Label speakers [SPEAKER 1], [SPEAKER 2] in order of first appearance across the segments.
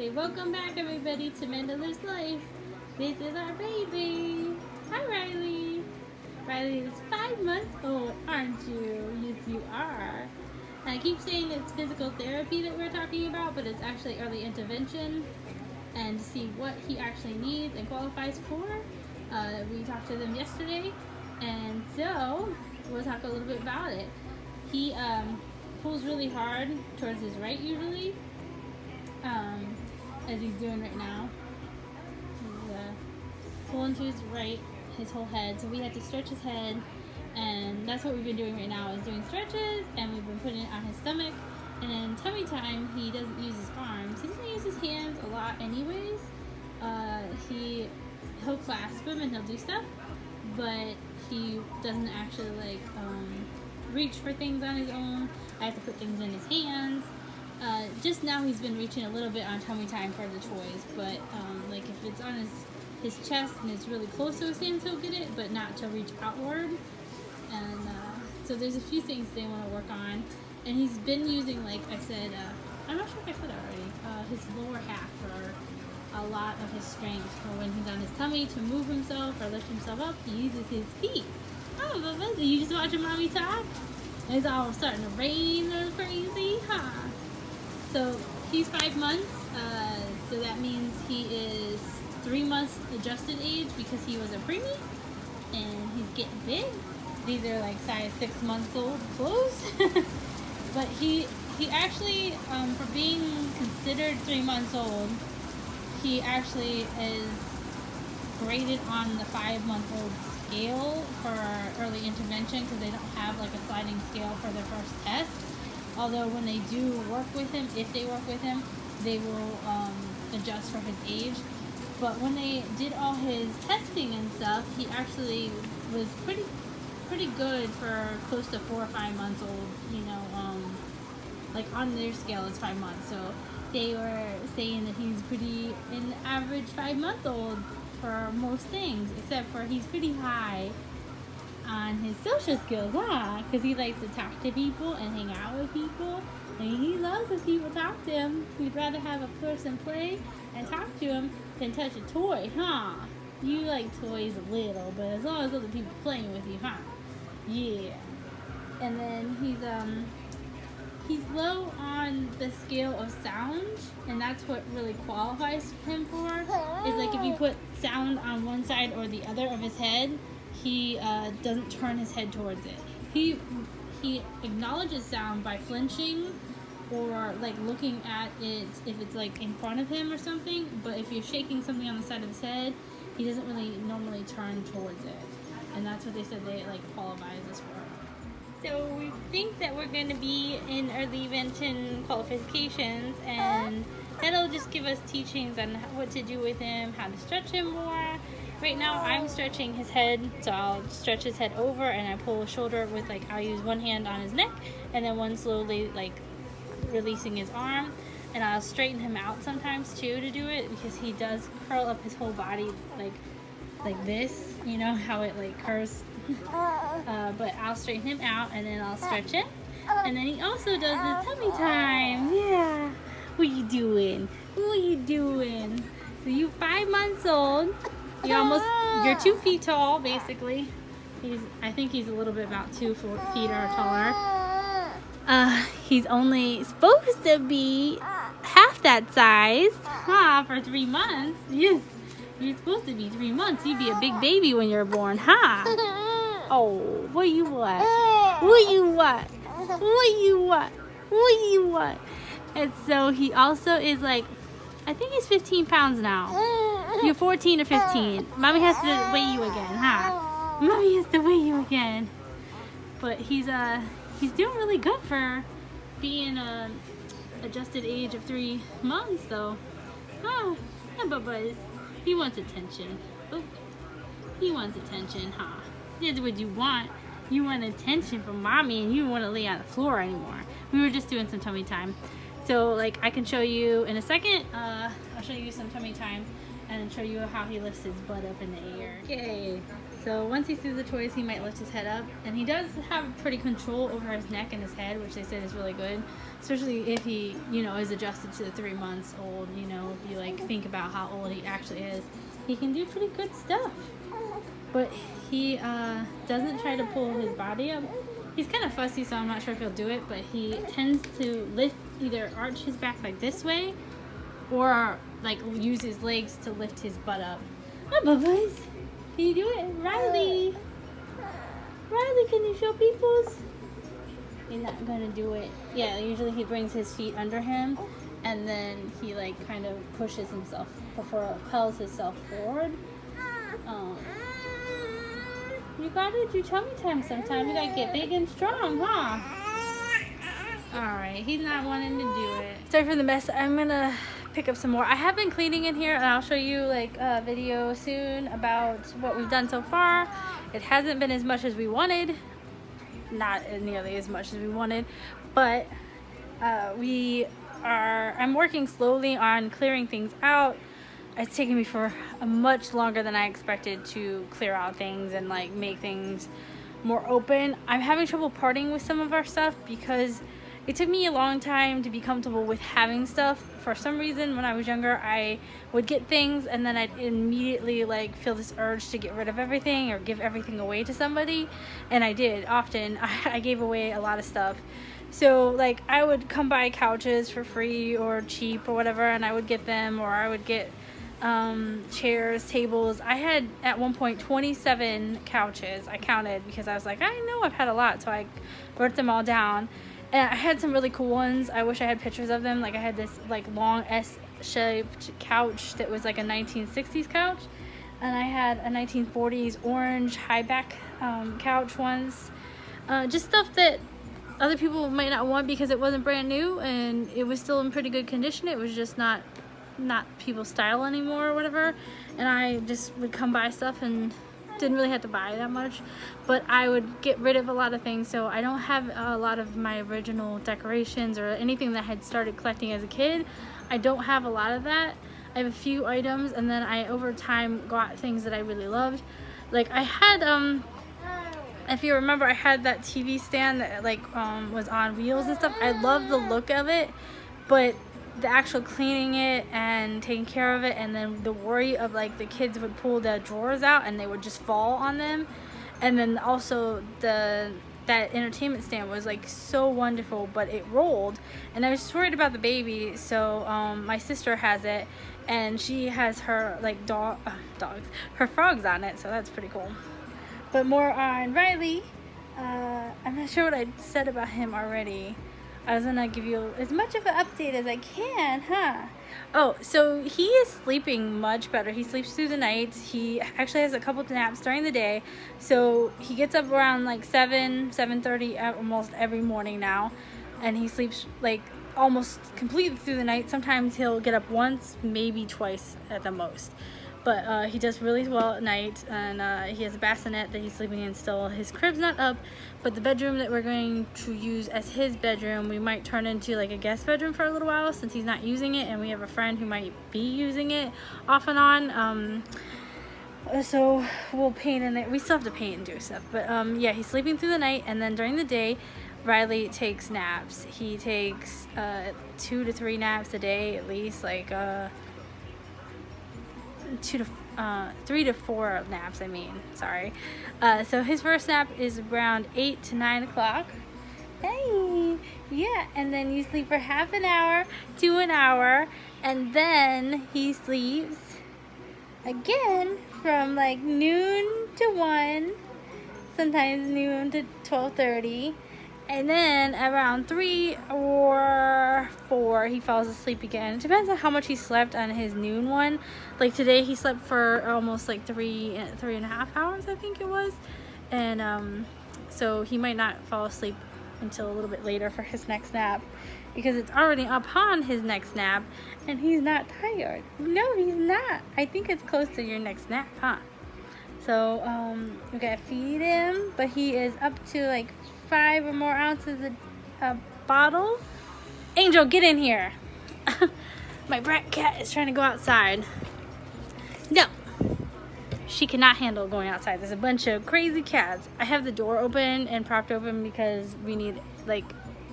[SPEAKER 1] Say welcome back everybody to Mandela's Life. This is our baby. Hi Riley. Riley is 5 months old, aren't you? Yes you are. I keep saying it's physical therapy that we're talking about, but it's actually early intervention and to see what he actually needs and qualifies for. We talked to them yesterday, and so we'll talk a little bit about it. He pulls really hard towards his right usually, as he's doing right now. He's pulling to his right, his whole head, so we had to stretch his head, and that's what we've been doing right now, is doing stretches, and we've been putting it on his stomach. And in tummy time, he doesn't use his arms. He doesn't use his hands a lot anyways. He'll clasp him and he'll do stuff, but he doesn't actually reach for things on his own. I have to put things in his hands. Just now he's been reaching a little bit on tummy time for the toys, but if it's on his chest and it's really close to his hands, he'll get it, but not to reach outward. And so there's a few things they want to work on. And he's been using, like I said, I'm not sure if I said it already, his lower half for a lot of his strength. For when he's on his tummy to move himself or lift himself up, he uses his feet. Oh, Bubba, you just watching mommy talk? It's all starting to rain or crazy, huh? So he's 5 months, so that means he is 3 months adjusted age because he was a preemie, and he's getting big. These are like size 6 months old clothes. But he actually, for being considered 3 months old, he actually is graded on the 5-month-old scale for early intervention because they don't have like a sliding scale for their first test. Although when they do work with him, if they work with him, they will adjust for his age. But when they did all his testing and stuff, he actually was pretty good for close to 4 or 5 months old, like on their scale it's 5 months, so they were saying that he's pretty an average 5-month-old for most things, except for he's pretty high on his social skills, because he likes to talk to people and hang out with people, and he loves when people talk to him. He'd rather have a person play and talk to him than touch a toy, You like toys a little, but as long as other people playing with you, Yeah. And then he's low on the scale of sound, and that's what really qualifies him for. Is like if you put sound on one side or the other of his head, he doesn't turn his head towards it. He acknowledges sound by flinching or like looking at it if it's like in front of him or something. But if you're shaking something on the side of his head, he doesn't really normally turn towards it. And that's what they said they qualifies this for. So we think that we're going to be in early intervention qualifications, and that'll just give us teachings on what to do with him, how to stretch him more. Right now I'm stretching his head, so I'll stretch his head over and I pull his shoulder with I'll use one hand on his neck and then one slowly releasing his arm. And I'll straighten him out sometimes too to do it, because he does curl up his whole body like this, how it curves. But I'll straighten him out and then I'll stretch him. And then he also does the tummy time. Yeah. What you doing? What you doing? So you 5 months old. You're 2 feet tall basically. I think he's a little bit about 2 feet or taller. He's only supposed to be half that size, for 3 months. Yes, you're supposed to be 3 months. You'd be a big baby when you're born, Oh, what you want? What you want? What you want? What you want? And so he also is I think he's 15 pounds now. You're 14 or 15. Mommy has to weigh you again, Mommy has to weigh you again. But he's doing really good for being adjusted age of 3 months, though. Yeah, Bubba, he wants attention. Oh, he wants attention, That's what you want. You want attention from mommy, and you don't want to lay on the floor anymore. We were just doing some tummy time. So, I can show you in a second. I'll show you some tummy time, and show you how he lifts his butt up in the air. Okay, so once he sees the toys, he might lift his head up, and he does have pretty control over his neck and his head, which they said is really good, especially if he, you know, is adjusted to the 3 months old. You know, if you like think about how old he actually is, he can do pretty good stuff. But he doesn't try to pull his body up. He's kind of fussy, so I'm not sure if he'll do it, but he tends to lift, either arch his back like this way, or like use his legs to lift his butt up. Oh, Bubba's. Can you do it? Riley! Riley, can you show peoples? He's not gonna do it. Yeah, usually he brings his feet under him, and then he like kind of pushes himself, propels himself forward. You gotta do tummy time sometime. You gotta get big and strong, huh? Alright, he's not wanting to do it. Sorry for the mess. I'm gonna pick up some more. I have been cleaning in here, and I'll show you like a video soon about what we've done so far. It hasn't been as much as we wanted. Not nearly as much as we wanted, but I'm working slowly on clearing things out. It's taken me for much longer than I expected to clear out things and like make things more open. I'm having trouble parting with some of our stuff because it took me a long time to be comfortable with having stuff. For some reason, when I was younger, I would get things and then I'd immediately like feel this urge to get rid of everything or give everything away to somebody, and I did often. I gave away a lot of stuff. So like I would come by couches for free or cheap or whatever, and I would get them, or I would get chairs, tables. I had at one point 27 couches. I counted because I was like, I know I've had a lot, so I wrote them all down. And I had some really cool ones. I wish I had pictures of them. Like I had this like long S-shaped couch that was like a 1960s couch, and I had a 1940s orange high back couch once. Just stuff that other people might not want because it wasn't brand new and it was still in pretty good condition. It was just not people's style anymore or whatever, and I just would come buy stuff and didn't really have to buy that much, but I would get rid of a lot of things. So I don't have a lot of my original decorations or anything that I had started collecting as a kid. I don't have a lot of that. I have a few items, and then I over time got things that I really loved. Like I had if you remember, I had that TV stand that like was on wheels and stuff. I love the look of it, but the actual cleaning it and taking care of it, and then the worry of like the kids would pull the drawers out and they would just fall on them. And then also that entertainment stand was like so wonderful, but it rolled, and I was just worried about the baby. So my sister has it, and she has her like her frogs on it, so that's pretty cool. But more on Riley. I'm not sure what I said about him already. I was gonna give you as much of an update as I can, huh? Oh, so he is sleeping much better. He sleeps through the night. He actually has a couple of naps during the day. So he gets up around like 7:30 almost every morning now. And he sleeps like almost completely through the night. Sometimes he'll get up once, maybe twice at the most. But he does really well at night, and he has a bassinet that he's sleeping in still. His crib's not up, but the bedroom that we're going to use as his bedroom, we might turn into like a guest bedroom for a little while since he's not using it, and we have a friend who might be using it off and on. So we'll paint in it. We still have to paint and do stuff, but yeah, he's sleeping through the night, and then during the day, Riley takes naps. He takes 2 to 3 naps a day at least, like 3 to 4 naps, I mean, sorry. So his first nap is around 8 to 9 o'clock. Hey, yeah, and then you sleep for half an hour to an hour, and then he sleeps again from like noon to 1, sometimes noon to 12:30. And then around 3 or 4, he falls asleep again. It depends on how much he slept on his noon one. Like today, he slept for almost like 3.5 hours, I think it was. And so he might not fall asleep until a little bit later for his next nap, because it's already upon his next nap, and he's not tired. No, he's not. I think it's close to your next nap, huh? So we gotta feed him, but he is up to like 5 or more ounces a bottle. Angel, get in here. My brat cat is trying to go outside. she cannot handle going outside. There's a bunch of crazy cats. I have the door open and propped open because we need like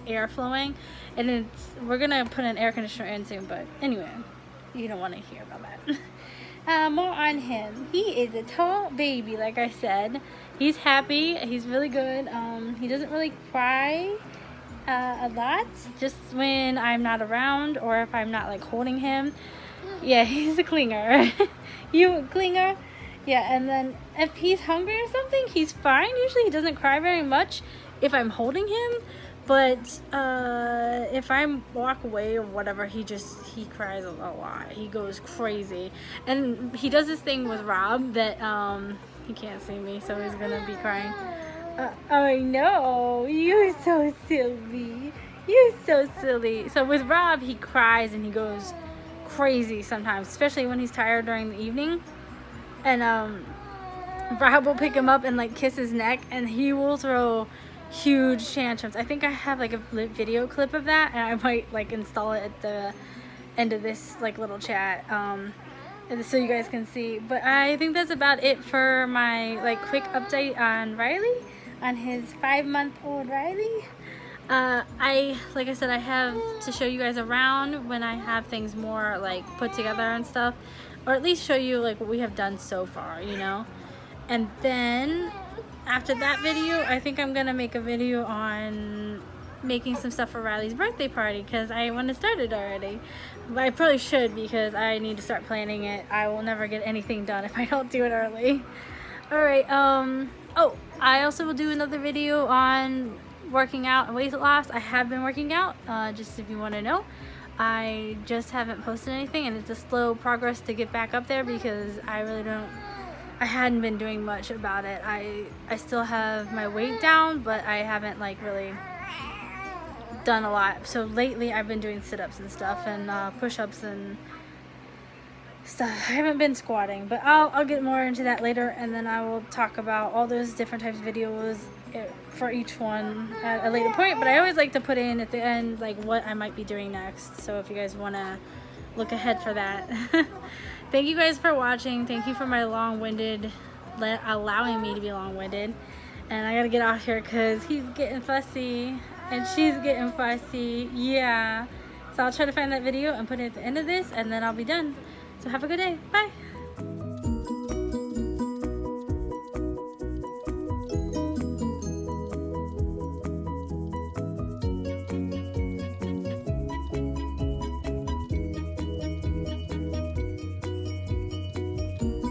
[SPEAKER 1] air flowing, and we're gonna put an air conditioner in soon, but anyway, you don't want to hear about that. More on him. He is a tall baby, like I said. He's happy. He's really good. He doesn't really cry a lot, just when I'm not around or if I'm not like holding him. Yeah, he's a clinger. You clinger? Yeah, and then if he's hungry or something, he's fine. Usually he doesn't cry very much if I'm holding him, but if I walk away or whatever, he cries a lot. He goes crazy. And he does this thing with Rob that he can't see me, so he's gonna be crying. I know, you're so silly. You're so silly. So with Rob, he cries and he goes crazy sometimes, especially when he's tired during the evening. And Rob will pick him up and like kiss his neck, and he will throw huge tantrums. I think I have like a video clip of that, and I might like install it at the end of this like little chat, so you guys can see. But I think that's about it for my like quick update on Riley, on his 5-month-old Riley. Like I said, I have to show you guys around when I have things more like put together and stuff, or at least show you like what we have done so far, you know. And then after that video, I think I'm gonna make a video on making some stuff for Riley's birthday party, because I want to start it already. But I probably should, because I need to start planning it. I will never get anything done if I don't do it early. Alright, oh, I also will do another video on working out and weight loss. I have been working out, just if you want to know. I just haven't posted anything, and it's a slow progress to get back up there, because I hadn't been doing much about it. I still have my weight down, but I haven't like really done a lot. So lately I've been doing sit-ups and stuff, and push-ups and stuff. I haven't been squatting, but I'll get more into that later, and then I will talk about all those different types of videos for each one at a later point. But I always like to put in at the end like what I might be doing next, so if you guys want to look ahead for that. Thank you guys for watching. Thank you for my long-winded, allowing me to be long-winded. And I gotta get out here because he's getting fussy and she's getting fussy. Yeah, so I'll try to find that video and put it at the end of this, and then I'll be done. So have a good day. Bye.